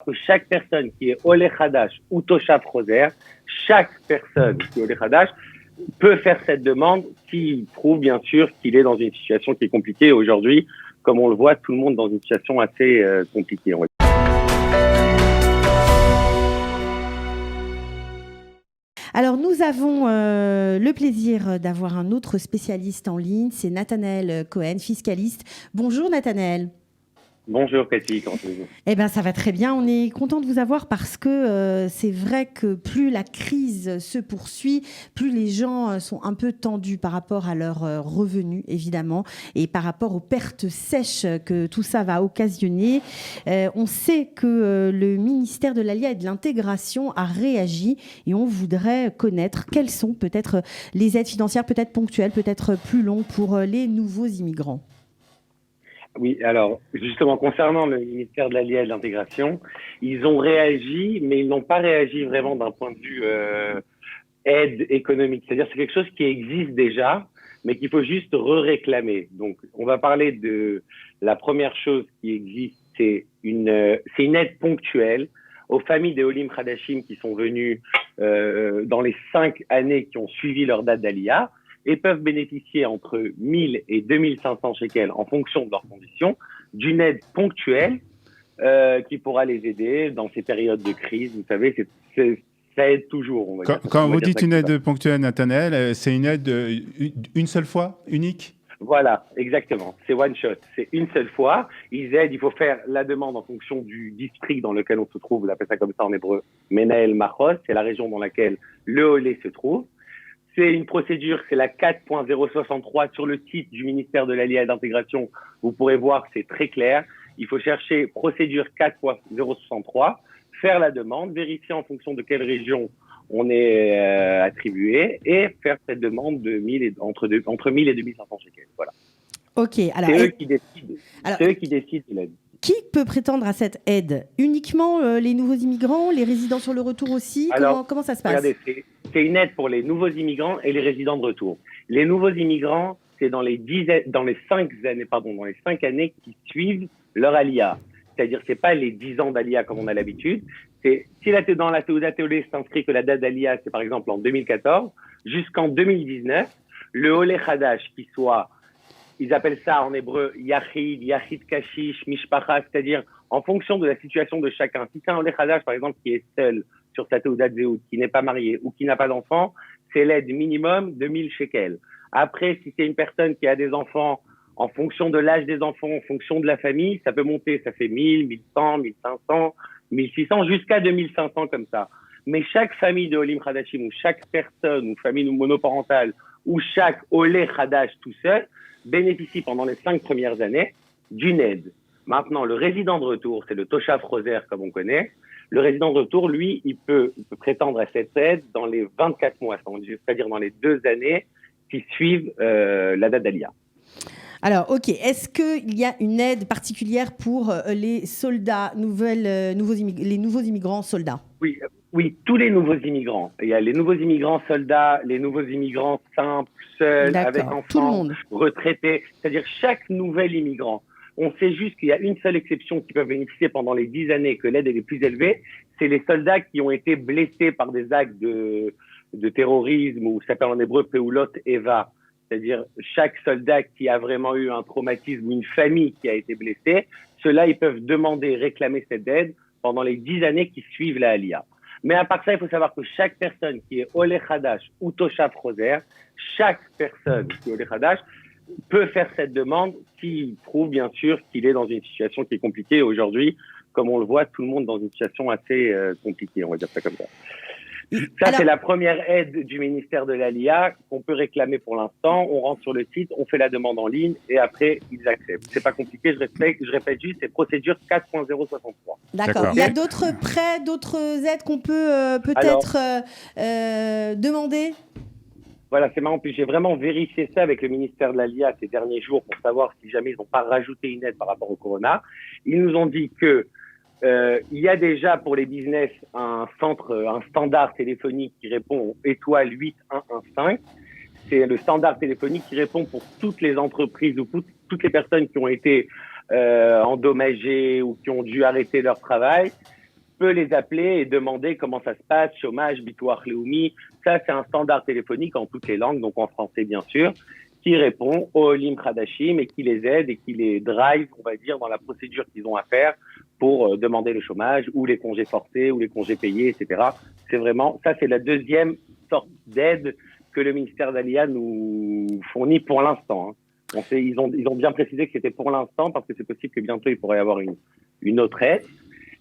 que chaque personne qui est Olé Hadash ou Toshav Choser, chaque personne qui est Olé Hadash peut faire cette demande qui prouve bien sûr qu'il est dans une situation qui est compliquée aujourd'hui. Comme on le voit, tout le monde dans une situation assez compliquée. Alors, nous avons le plaisir d'avoir un autre spécialiste en ligne, c'est Nathanaël Cohen, fiscaliste. Bonjour Nathanaël. Bonjour Cathy, comment allez-vous ? Eh bien, ça va très bien. On est content de vous avoir parce que c'est vrai que plus la crise se poursuit, plus les gens sont un peu tendus par rapport à leurs revenus, évidemment, et par rapport aux pertes sèches que tout ça va occasionner. On sait que le ministère de l'Alia et de l'Intégration a réagi et on voudrait connaître quelles sont peut-être les aides financières, peut-être ponctuelles, peut-être plus longues pour les nouveaux immigrants. Oui, alors justement, concernant le ministère de l'Allia et de l'Intégration, ils ont réagi, mais ils n'ont pas réagi vraiment d'un point de vue aide économique. C'est-à-dire que c'est quelque chose qui existe déjà, mais qu'il faut juste réclamer. Donc, on va parler de la première chose qui existe, c'est une aide ponctuelle aux familles des Olim Khadashim qui sont venus dans les 5 années qui ont suivi leur date d'Aliyah, et peuvent bénéficier entre 1000 et 2500 shekels en fonction de leurs conditions d'une aide ponctuelle qui pourra les aider dans ces périodes de crise. Vous savez, ça aide toujours. On va dire, quand vous dites une aide ponctuelle, Nathanaël, c'est une aide une seule fois, unique ? Voilà, exactement. C'est one shot. C'est une seule fois. Ils aident. Il faut faire la demande en fonction du district dans lequel on se trouve. On appelle ça comme ça en hébreu. Menael Machos, c'est la région dans laquelle le Olé se trouve. C'est une procédure, c'est la 4.063 sur le site du ministère de l'Allia et de l'Intégration. Vous pourrez voir, c'est très clair. Il faut chercher procédure 4.063, faire la demande, vérifier en fonction de quelle région on est attribué et faire cette demande de entre 1000 et 2500 shekels. Voilà. Ok. Alors, c'est eux qui décident. C'est eux qui décident de l'aide. Qui peut prétendre à cette aide ? Uniquement les nouveaux immigrants, les résidents sur le retour aussi ? Alors, comment ça se passe ? Regardez, c'est une aide pour les nouveaux immigrants et les résidents de retour. Les nouveaux immigrants, c'est dans les 5 années qui suivent leur Aliyah. C'est-à-dire, c'est pas les 10 ans d'Aliyah comme on a l'habitude. C'est si dans la Teudat Olé s'inscrit que la date d'Aliyah, c'est par exemple en 2014, jusqu'en 2019, le Olé Hadash qui soit, ils appellent ça en hébreu Yachid, Yachid Kashish, Mishpacha, c'est-à-dire en fonction de la situation de chacun. Si c'est un Olé Hadash, par exemple, qui est seul sur sa Teudat Zehout, qui n'est pas marié ou qui n'a pas d'enfant, c'est l'aide minimum de 1000 shekels. Après, si c'est une personne qui a des enfants, en fonction de l'âge des enfants, en fonction de la famille, ça peut monter, ça fait 1000, 1100, 1500, 1600, jusqu'à 2500 comme ça. Mais chaque famille de Olim Khadashim, ou chaque personne, ou famille monoparentale, ou chaque Olé Khadash tout seul, bénéficie pendant les 5 premières années d'une aide. Maintenant, le résident de retour, c'est le Toshav Choser comme on connaît. Le résident de retour, lui, il peut prétendre à cette aide dans les 24 mois, c'est-à-dire dans les 2 années qui suivent la date d'Aliyah. Alors, ok. Est-ce qu'il y a une aide particulière pour les soldats, les nouveaux immigrants soldats ? Oui, tous les nouveaux immigrants. Il y a les nouveaux immigrants soldats, les nouveaux immigrants simples, seuls, avec enfants, retraités. C'est-à-dire chaque nouvel immigrant. On sait juste qu'il y a une seule exception qui peut bénéficier pendant les 10 années que l'aide est les plus élevée. C'est les soldats qui ont été blessés par des actes de terrorisme, ou ça s'appelle en hébreu Peulot Eva. C'est-à-dire chaque soldat qui a vraiment eu un traumatisme ou une famille qui a été blessée, ceux-là, ils peuvent demander, réclamer cette aide pendant les 10 années qui suivent la Aliyah. Mais à part ça, il faut savoir que chaque personne qui est Olé Hadash ou Toshav Choser, chaque personne qui est Olé Hadash peut faire cette demande qui prouve bien sûr qu'il est dans une situation qui est compliquée aujourd'hui. Comme on le voit, tout le monde dans une situation assez compliquée, on va dire ça comme ça. Ça, c'est la première aide du ministère de l'Aliyah qu'on peut réclamer pour l'instant. On rentre sur le site, on fait la demande en ligne et après, ils acceptent. C'est pas compliqué, je répète juste, c'est procédure 4.063. D'accord. Il y a d'autres prêts, d'autres aides qu'on peut peut-être demander ? Voilà, c'est marrant. Puis j'ai vraiment vérifié ça avec le ministère de l'Aliyah ces derniers jours pour savoir si jamais ils n'ont pas rajouté une aide par rapport au Corona. Ils nous ont dit que il y a déjà pour les business un standard téléphonique qui répond au étoile 8115. C'est le standard téléphonique qui répond pour toutes les entreprises ou pour toutes les personnes qui ont été endommagées ou qui ont dû arrêter leur travail. peut les appeler et demander comment ça se passe, chômage, Bitoire Leumi. Ça, c'est un standard téléphonique en toutes les langues, donc en français bien sûr, qui répond aux Olim Khadashim et qui les aide et qui les drive, on va dire, dans la procédure qu'ils ont à faire pour demander le chômage ou les congés forcés ou les congés payés, etc. C'est vraiment, ça c'est la deuxième sorte d'aide que le ministère d'Aliyah nous fournit pour l'instant. Ils ont bien précisé que c'était pour l'instant parce que c'est possible que bientôt il pourrait y avoir une autre aide.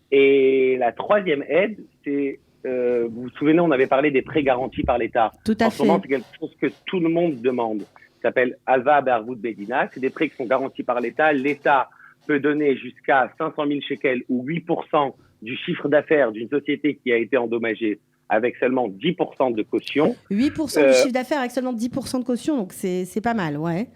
Et la troisième aide, c'est, vous vous souvenez, on avait parlé des prêts garantis par l'État. Tout à En fait. ce moment, c'est quelque chose que tout le monde demande. Ça s'appelle Alva Be'arvout Bedina. C'est des prêts qui sont garantis par l'État. L'État peut donner jusqu'à 500 000 shekels ou 8% du chiffre d'affaires d'une société qui a été endommagée avec seulement 10% de caution. 8% du chiffre d'affaires avec seulement 10% de caution, donc c'est pas mal, ouais.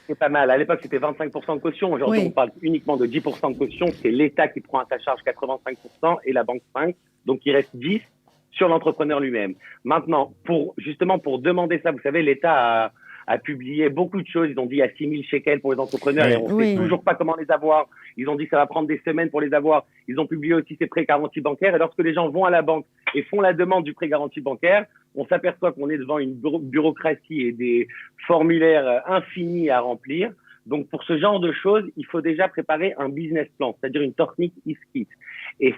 C'est pas mal. À l'époque, c'était 25% de caution. Aujourd'hui, Oui. on parle uniquement de 10% de caution. C'est l'État qui prend à sa charge 85% et la banque 5%. Donc, il reste 10% sur l'entrepreneur lui-même. Maintenant, pour demander ça, vous savez, l'État a publié beaucoup de choses. Ils ont dit il y a 6 000 shekels pour les entrepreneurs et on ne sait toujours pas comment les avoir. Ils ont dit que ça va prendre des semaines pour les avoir. Ils ont publié aussi ces prêts garantis bancaires. Et lorsque les gens vont à la banque et font la demande du prêt garanti bancaire, on s'aperçoit qu'on est devant une bureaucratie et des formulaires infinis à remplir. Donc, pour ce genre de choses, il faut déjà préparer un business plan, c'est-à-dire une technique iskit. Et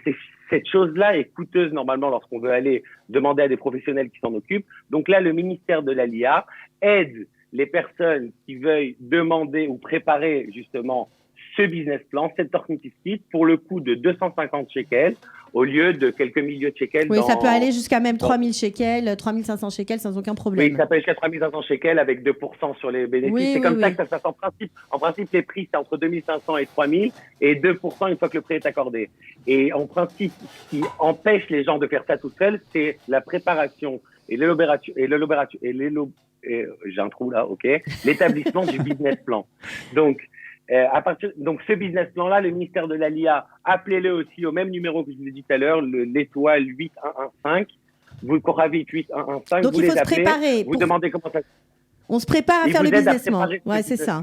cette chose-là est coûteuse normalement lorsqu'on veut aller demander à des professionnels qui s'en occupent. Donc là, le ministère de l'Aliyah aide les personnes qui veuillent demander ou préparer justement ce business plan, cette technique iskit, pour le coût de 250 shekels au lieu de quelques milliers de shekels. Oui, ça peut aller jusqu'à même 3 000 shekels, 3 500 shekels sans aucun problème. Oui, ça peut aller jusqu'à 3 500 shekels avec 2% sur les bénéfices. C'est comme ça que ça se passe en principe. En principe, les prix, c'est entre 2 500 et 3 000 et 2% une fois que le prêt est accordé. Et en principe, ce qui empêche les gens de faire ça tout seuls, c'est la préparation et j'ai un trou là, ok, l'établissement du business plan. Donc, donc ce business plan-là, le ministère de l'Aliyah, appelez-le aussi au même numéro que je vous ai dit tout à l'heure, l'étoile 8115, vous Koravit 8115, donc vous il faut les se appelez, préparer. vous demandez comment ça se passe. On se prépare à faire le business plan. Ouais, c'est ça.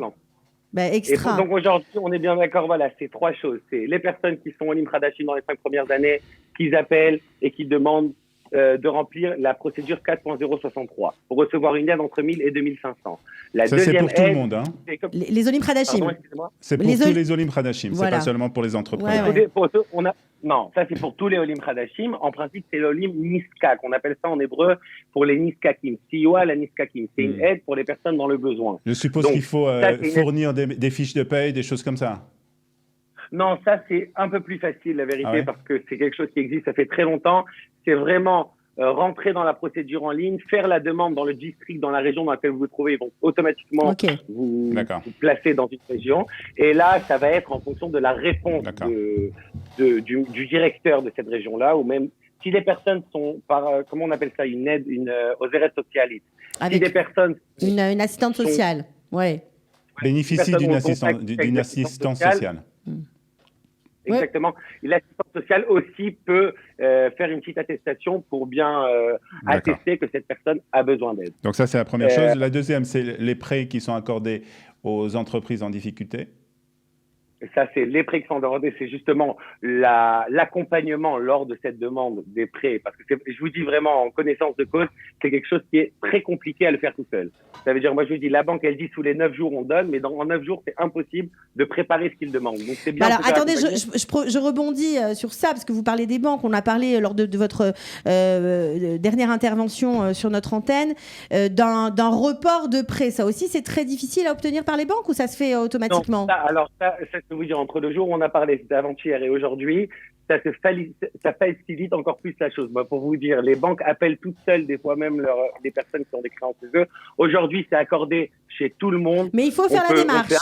Ben, extra. Donc aujourd'hui, on est bien d'accord, voilà, c'est trois choses. C'est les personnes qui sont Olim Khadashim dans les 5 premières années, qui appellent et qui demandent de remplir la procédure 4.063 pour recevoir une aide entre 1 000 et 2 500. La ça, deuxième c'est pour tout le monde. Hein. Les Olim Khadashim. Pardon, excusez-moi. C'est pour tous les Olim Khadashim, Voilà. c'est pas seulement pour les entrepreneurs. Ouais. Non, ça c'est pour tous les Olim Khadashim. En principe, c'est l'Olim Niska, qu'on appelle ça en hébreu pour les Niskakim. Siwa la Niskakim. C'est une aide pour les personnes dans le besoin. Je suppose qu'il faut fournir des fiches de paye, des choses comme ça. Non, ça c'est un peu plus facile, la vérité, parce que c'est quelque chose qui existe, ça fait très longtemps. C'est vraiment rentrer dans la procédure en ligne, faire la demande dans le district, dans la région dans laquelle vous vous trouvez. Ils vont automatiquement vous placer dans une région. Et là, ça va être en fonction de la réponse du directeur de cette région-là, ou même si les personnes sont par, comment on appelle ça, une aide, aux aides sociales. Avec si des personnes une assistante sociale, bénéficient d'une assistance sociale. Exactement. Et l'assistance sociale aussi peut faire une petite attestation pour bien attester que cette personne a besoin d'aide. Donc ça, c'est la première chose. La deuxième, c'est les prêts qui sont accordés aux entreprises en difficulté. Et ça, c'est les prêts qui sont demandés, c'est justement l'accompagnement lors de cette demande des prêts. Parce que je vous dis vraiment, en connaissance de cause, c'est quelque chose qui est très compliqué à le faire tout seul. Ça veut dire, moi je vous dis, la banque, elle dit sous les 9 jours, on donne, mais en 9 jours, c'est impossible de préparer ce qu'ils demandent. Donc c'est bien. Alors attendez, je rebondis sur ça, parce que vous parlez des banques. On a parlé lors de votre dernière intervention sur notre antenne d'un report de prêt. Ça aussi, c'est très difficile à obtenir par les banques ou ça se fait automatiquement? Non, ça, je peux vous dire, entre le jour où on a parlé, c'était avant-hier et aujourd'hui, ça facilite encore plus la chose. Moi, pour vous dire, les banques appellent toutes seules des fois même les personnes qui ont des créances chez eux. Aujourd'hui, c'est accordé chez tout le monde. Mais il faut faire la démarche.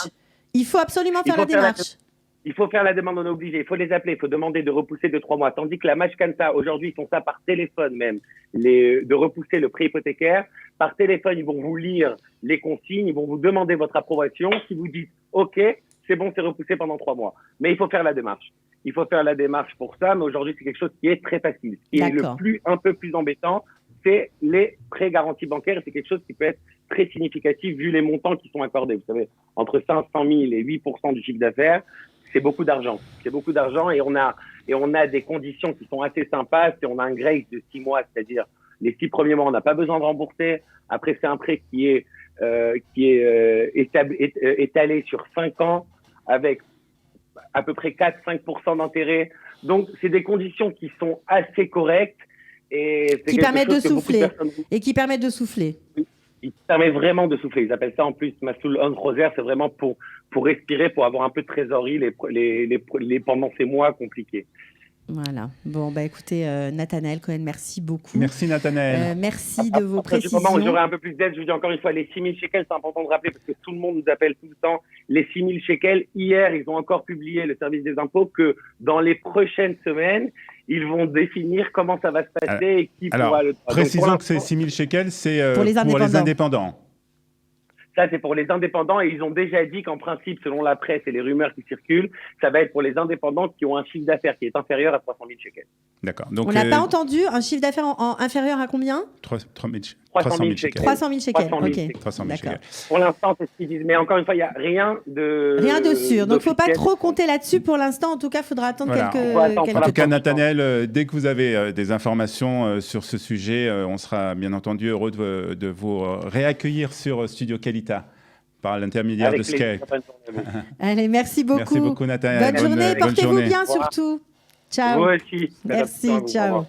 Il faut absolument faire la démarche. Il faut faire la demande, on est obligé. Il faut les appeler, il faut demander de repousser de 3 mois. Tandis que la Mashkanta, aujourd'hui, ils font ça par téléphone même, de repousser le prêt hypothécaire. Par téléphone, ils vont vous lire les consignes, ils vont vous demander votre approbation. Si vous dites OK, c'est bon, c'est repoussé pendant 3 mois. Mais il faut faire la démarche. Il faut faire la démarche pour ça, mais aujourd'hui, c'est quelque chose qui est très facile. Ce qui est un peu plus embêtant, c'est les prêts garantis bancaires. C'est quelque chose qui peut être très significatif vu les montants qui sont accordés. Vous savez, entre 500 000 et 8% du chiffre d'affaires, c'est beaucoup d'argent. C'est beaucoup d'argent et on a des conditions qui sont assez sympas. On a un grace de 6 mois, c'est-à-dire les 6 premiers mois, on n'a pas besoin de rembourser. Après, c'est un prêt qui est étalé sur 5 ans avec à peu près 4-5% d'intérêt. Donc, c'est des conditions qui sont assez correctes et qui permettent de souffler. Et qui permettent de souffler. Il permet vraiment de souffler. Ils appellent ça en plus Masoul on Rosaire. C'est vraiment pour respirer, pour avoir un peu de trésorerie pendant ces mois compliqués. Voilà. Bon, bah écoutez, Nathanaël Cohen, merci beaucoup. Merci Nathanaël. Merci de vos précisions. Du moment où j'aurai un peu plus d'aide, je vous dis encore une fois, les 6 000 shekels, c'est important de rappeler parce que tout le monde nous appelle tout le temps. Les 6 000 shekels, hier, ils ont encore publié, le service des impôts, que dans les prochaines semaines, ils vont définir comment ça va se passer et qui pourra le... Précisons que ces 6 000 shekels, c'est pour les indépendants. Ça, c'est pour les indépendants et ils ont déjà dit qu'en principe, selon la presse et les rumeurs qui circulent, ça va être pour les indépendants qui ont un chiffre d'affaires qui est inférieur à 300 000 shekels. D'accord. Donc, on n'a pas entendu un chiffre d'affaires inférieur à combien ? 300 000 shekels. 300 000 shekels. 300 000 shekels. Pour l'instant, c'est ce qu'ils disent. Mais encore une fois, il n'y a rien de... Rien de sûr. Donc, il ne faut pas trop compter là-dessus pour l'instant. En tout cas, il faudra attendre quelques... En tout cas, Nathanaël, dès que vous avez des informations sur ce sujet, on sera bien entendu heureux de vous réaccueillir sur Studio Kalita par l'intermédiaire de Skype. Allez, merci beaucoup. Merci beaucoup, Nathanaël. Bonne journée. Portez-vous bien surtout. Ciao. Moi aussi. Merci, ciao.